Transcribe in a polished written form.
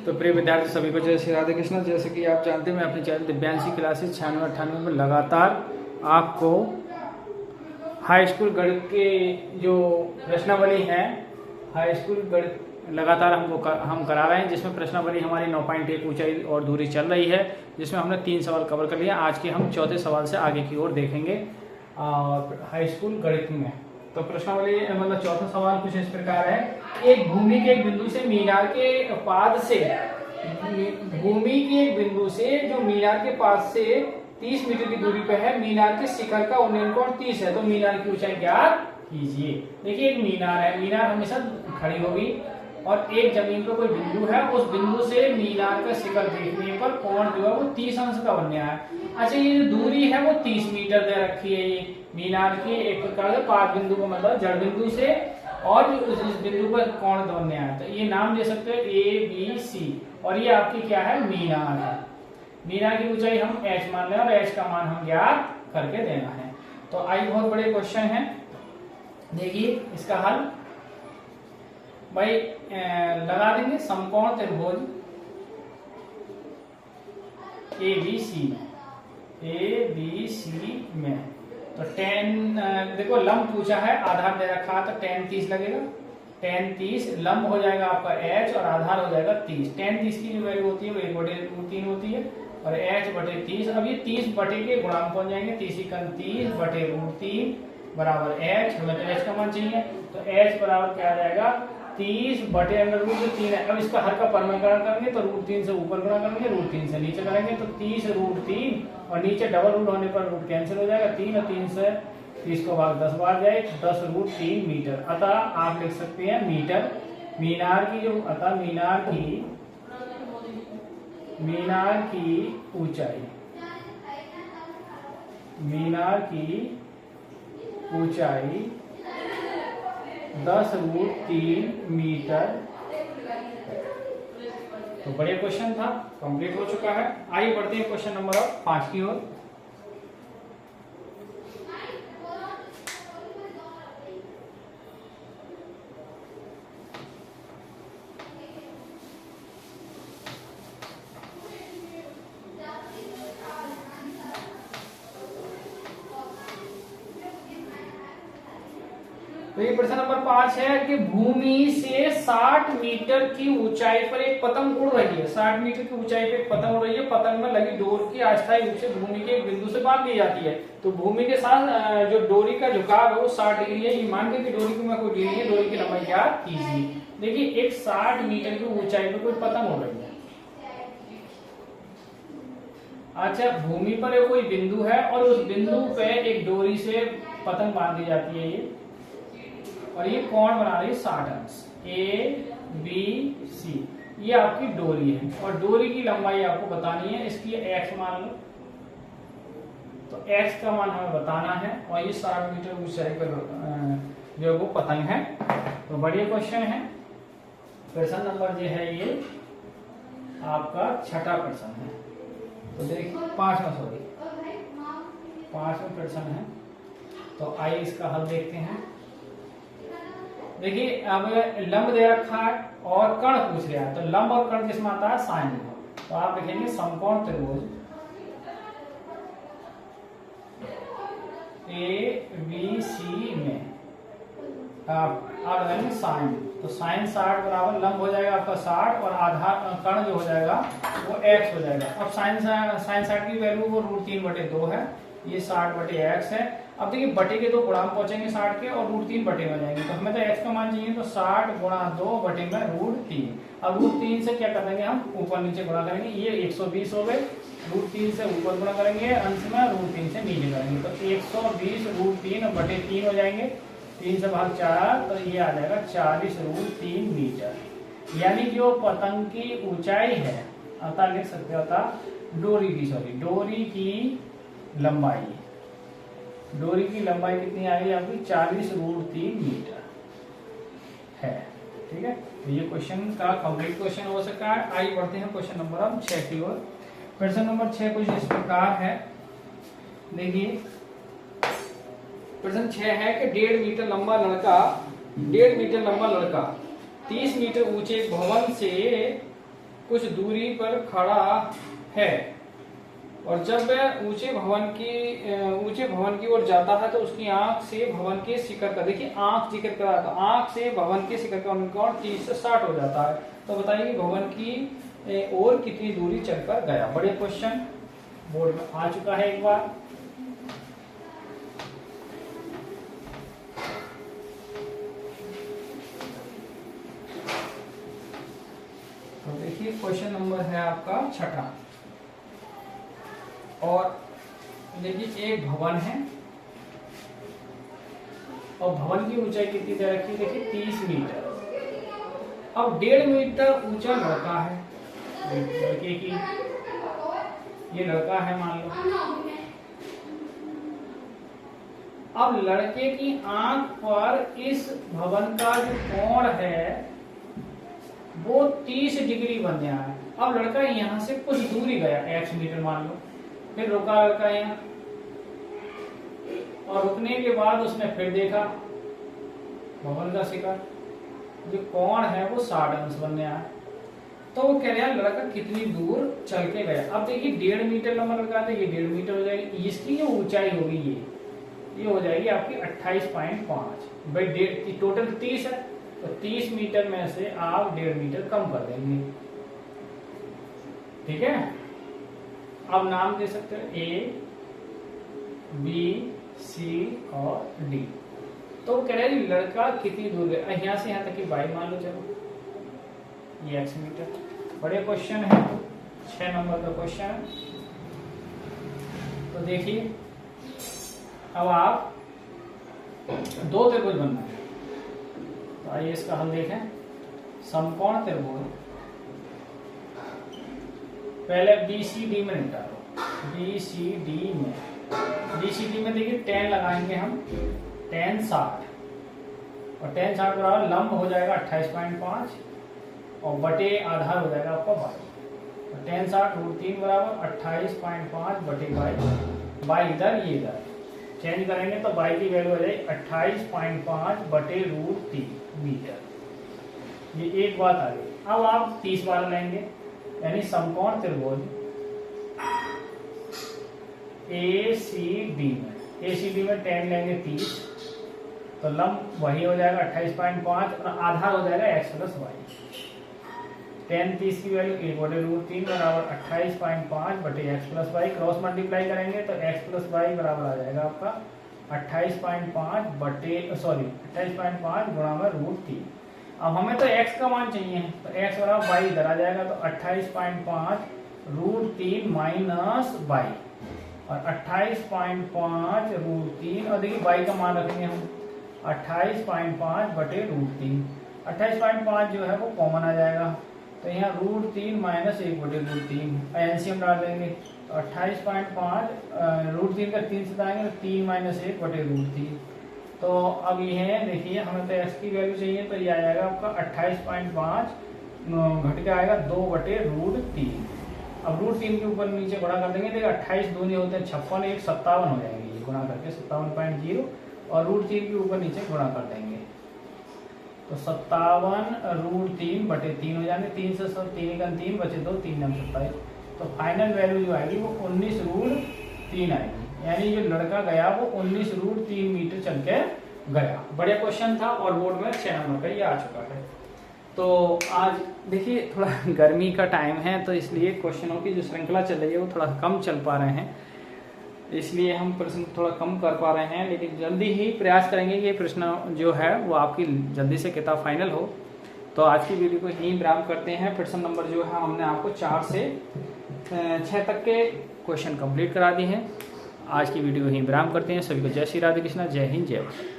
तो प्रिय विद्यार्थी सभी को जय श्री राधे कृष्ण। जैसे कि आप जानते हैं मैं अपने चैनल दिव्यांशी क्लासेस 96-98 में लगातार आपको हाई स्कूल गणित के जो प्रश्नावली है हाई स्कूल गणित लगातार हम करा रहे हैं, जिसमें प्रश्नावली हमारी 9.1 ऊंचाई और दूरी चल रही है, जिसमें हमने 3 सवाल कवर कर लिया। आज के हम चौथे सवाल से आगे की ओर देखेंगे हाई स्कूल गणित में। तो प्रश्नावली मतलब चौथा सवाल कुछ इस प्रकार है। एक भूमि के एक बिंदु से मीनार के पाद से भूमि के एक बिंदु से जो मीनार के पास से 30 मीटर की दूरी पर है, मीनार के शिखर का उन्नयन कोण 30 है, तो मीनार की ऊंचाई ज्ञात कीजिए। देखिए एक मीनार है, मीनार हमेशा खड़ी होगी और एक जमीन पर कोई बिंदु है, उस बिंदु से मीनार का शिखर देखने पर कोण जो है वो 30 अंश का बनने है। अच्छा ये दूरी है वो 30 मीटर दे रखी है। ये मीनार के एक प्रकार से पाद बिंदु को मतलब जड़ बिंदु से और इस बिंदु पर कोण बनने आया, तो ये नाम दे सकते हो ABC, और ये आपकी क्या है मीनार है। मीनार की ऊंचाई हम h मान लें और h का मान हम ज्ञात करके देना है। तो आई बहुत बड़े क्वेश्चन है, देखिए इसका हल भाई लगा देंगे। समकोण त्रिभुज ABC में तो देखो लंब पूछा है, आधार दे रखा है, तो tan 30 लगेगा। tan 30 लंब हो जाएगा आपका h और आधार हो जाएगा 30। tan 30 की जो वैल्यू होती है वो 1/√3 होती है और h/30। अब ये 30 बटे के गुणांक पहुंच जाएंगे, 30/√3 बराबर h, हमें तो h का मान चाहिए, तो h बराबर क्या आ जाएगा 30/√3 है। अब इसका हर का परमीकरण करेंगे तो √3 से ऊपर गुणा करेंगे, √3 से नीचे करेंगे, तो 30√3 और नीचे डबल रूट होने पर रूट कैंसिल हो जाएगा। 3 और 3 से 30 को भाग 10 बार जाए, 10√3 मीटर। अतः आप लिख सकते हैं मीटर। मीनार की जो अतः मीनार की ऊंचाई 10√3 मीटर। तो बढ़िया क्वेश्चन था, कंप्लीट हो चुका है। आइए बढ़ते हैं क्वेश्चन नंबर 5 की ओर। तो ये प्रश्न नंबर 5 है कि भूमि से 60 मीटर की ऊंचाई पर एक पतंग उड़ रही है। 60 मीटर की ऊंचाई पर एक पतंग उड़ रही है। पतंग में लगी डोर की अस्थायी रूप से भूमि के एक बिंदु से बांध दी जाती है। तो भूमि के साथ जो डोरी का झुकाव है वो 60 डिग्री है। ये मान के कि डोरी में कोई डिग्री है, डोरी की लंबाई ज्ञात कीजिए। देखिए एक 60 मीटर की ऊंचाई पर कोई पतंग उड़ रही है। अच्छा भूमि पर कोई बिंदु है और उस बिंदु पे एक डोरी से पतंग बांध दी जाती है ये, और ये कोण बना रही है 60 अंश। ABC ये आपकी डोरी है और डोरी की लंबाई आपको बतानी है। इसकी x मान लो, तो x का मान हमें बताना है और ये 60 मीटर ऊंचाई पर जो वो पतंग है। तो बढ़िया क्वेश्चन है। प्रश्न नंबर जो है ये आपका छठा प्रश्न है। तो देखिए 5वां प्रश्न है। तो आइए इसका हल देखते हैं। देखिए अब लंब दे रखा है और कर्ण पूछ रहा है, तो लंब और कर्ण किसमें आता है साइन में। तो आप लिखेंगे समकोण त्रिभुज ABC में आप लगाएंगे साइन, तो साइन 60 बराबर लंब हो जाएगा आपका 60 और आधार कर्ण जो हो जाएगा वो x हो जाएगा। अब साइन 60 की वैल्यू वो √3/2 है, ये 60/x है। अब देखिए बटे के 2 गुणांक पहुंचेंगे 60 के और √3 बटे में जाएंगे, तो हमें तो x का मान चाहिए, तो 60 × 2 बटे में √3। अब √3 से क्या कर देंगे हम ऊपर नीचे गुणा करेंगे, ये 120 हो गए। √3 से ऊपर गुणा करेंगे, अंश में √3 से नीचे करेंगे, तो 120 √3/3 हो जाएंगे। 3 से भाग 4, तो ये आ जाएगा 40√3 मीटर। यानी कि वो पतंग की ऊंचाई है। अतः लिख सकते हो अतः डोरी की लंबाई कितनी आएगी आपकी 40√3 मीटर है। ठीक है, तो ये क्वेश्चन का कंप्लीट क्वेश्चन हो सकता है। आइए बढ़ते हैं क्वेश्चन नंबर 6 की ओर। प्रश्न नंबर 6 कुछ इस प्रकार है। देखिए प्रश्न 6 है कि 1.5 मीटर लंबा लड़का 30 मीटर ऊंचे भवन से कुछ दूरी पर खड़ा है और जब वह ऊंचे भवन की ओर जाता है तो उसकी आंख से भवन के शिखर का, देखिए आंख जिक्र करा, तो आंख से भवन के शिखर का कोण 30 से 60 हो जाता है। तो बताइए भवन की ओर कितनी दूरी चलकर गया। बड़े क्वेश्चन बोर्ड में आ चुका है एक बार। तो देखिए क्वेश्चन नंबर है आपका 6 और देखिए एक भवन है और भवन की ऊंचाई कितनी दे रखी है, देखिए 30 मीटर। अब 1.5 मीटर ऊंचा लड़का है, लड़के की, ये लड़का है मान लो। अब लड़के की आंख पर इस भवन का जो कोण है वो 30 डिग्री बन गया है। अब लड़का यहां से कुछ दूरी गया, x मीटर मान लो, फिर रुका लड़का यहाँ और रुकने के बाद उसने फिर देखा भवन का शिखर, जो कोण है वो 60 अंश बन गया है। तो वो कह रहा है लड़का कितनी दूर चल के गया। अब देखिए 1.5 मीटर लंबा लड़का है, ये 1.5 मीटर हो जाएगी। इसकी जो ऊंचाई होगी ये हो जाएगी आपकी 28.5 भाई, टोटल 30 है तो 30 मीटर में से आप 1.5 मीटर कम कर देंगे। ठीक है, अब नाम दे सकते हैं A, B, C और D। तो कह रहे हैं लड़का कितनी दूर है, यहां से यहां तक की y मान लो, चलो ये x मीटर। बड़े क्वेश्चन है, 6 नंबर का क्वेश्चन है। तो देखिए अब आप 2 त्रिभुज बनना है, तो आइए इसका हल देखें। समकोण त्रिभुज पहले BCD में निकालो, BCD में देखिए tan लगाएंगे हम, tan 60 और tan 60 बराबर लंब हो जाएगा 28.5 और बटे आधार हो जाएगा आपका y। तो tan 60 √3 बराबर 28.5 बटे y इधर ये इधर चेंज करेंगे तो y की वैल्यू हो जाएगी 28.5 बटे √3 मीटर। ये एक बात आ गई। अब आप 30 बार लेंगे, यानी समकोण त्रिभुज ACD में tan लेंगे 30 तो लंब वही हो जाएगा 28.5 और आधार हो जाएगा x प्लस वाई। tan 30 की वैल्यू 1/√3 बराबर 28.5 बटे x plus y. Cross multiply करेंगे तो x प्लस वाई बराबर आ जाएगा आपका 28.5 गुणा में √3। अब हमें तो x का मान चाहिए, तो x बराबर y इधर आ जाएगा, तो 28.5 √3 माइनस y और 28.5 √3 और देखिए y का मान रखेंगे हम 28.5 बटे √3। 28.5 जो है वो कॉमन आ जाएगा, तो यहाँ √3 माइनस 1 बटे √3 एलसीएम डाल देंगे, तो 28.5 √3 का 3 से जाएंगे तो 3 माइनस 1 बटे √3। तो अब ये है, देखिए हमें तो x की वैल्यू चाहिए, तो ये आ जाएगा आपका 28.5 घट के आएगा 2 बटे √3। अब √3 के ऊपर नीचे गुणा कर देंगे, देखिए 28 दूनी होते हैं 56, 1 57 हो जाएंगे, ये गुणा करके 57.0 और √3 के ऊपर नीचे गुणा कर देंगे तो 57 √3 बटे 3 हो जाएंगे। 3 से 3 बचे 2, 3 9 27। तो फाइनल वैल्यू जो आएगी वो 19 √3 आएगी, यानी जो लड़का गया वो 19 √3 मीटर चल के गया। बढ़िया क्वेश्चन था और बोर्ड में 6 नंबर का ये आ चुका है। तो आज देखिए थोड़ा गर्मी का टाइम है तो इसलिए क्वेश्चनों की जो श्रृंखला चल रही है वो थोड़ा कम चल पा रहे हैं, इसलिए हम प्रश्न थोड़ा कम कर पा रहे हैं, लेकिन जल्दी ही प्रयास करेंगे कि प्रश्न जो है वो आपकी जल्दी से किताब फाइनल हो। तो आज की वीडियो को यहीं विराम करते हैं। प्रश्न नंबर जो है हमने आपको 4 से 6 तक के क्वेश्चन कंप्लीट करा दिए हैं। आज की वीडियो को यहीं विराम करते हैं। सभी को जय श्री राधे कृष्णा, जय हिंद, जय भारत।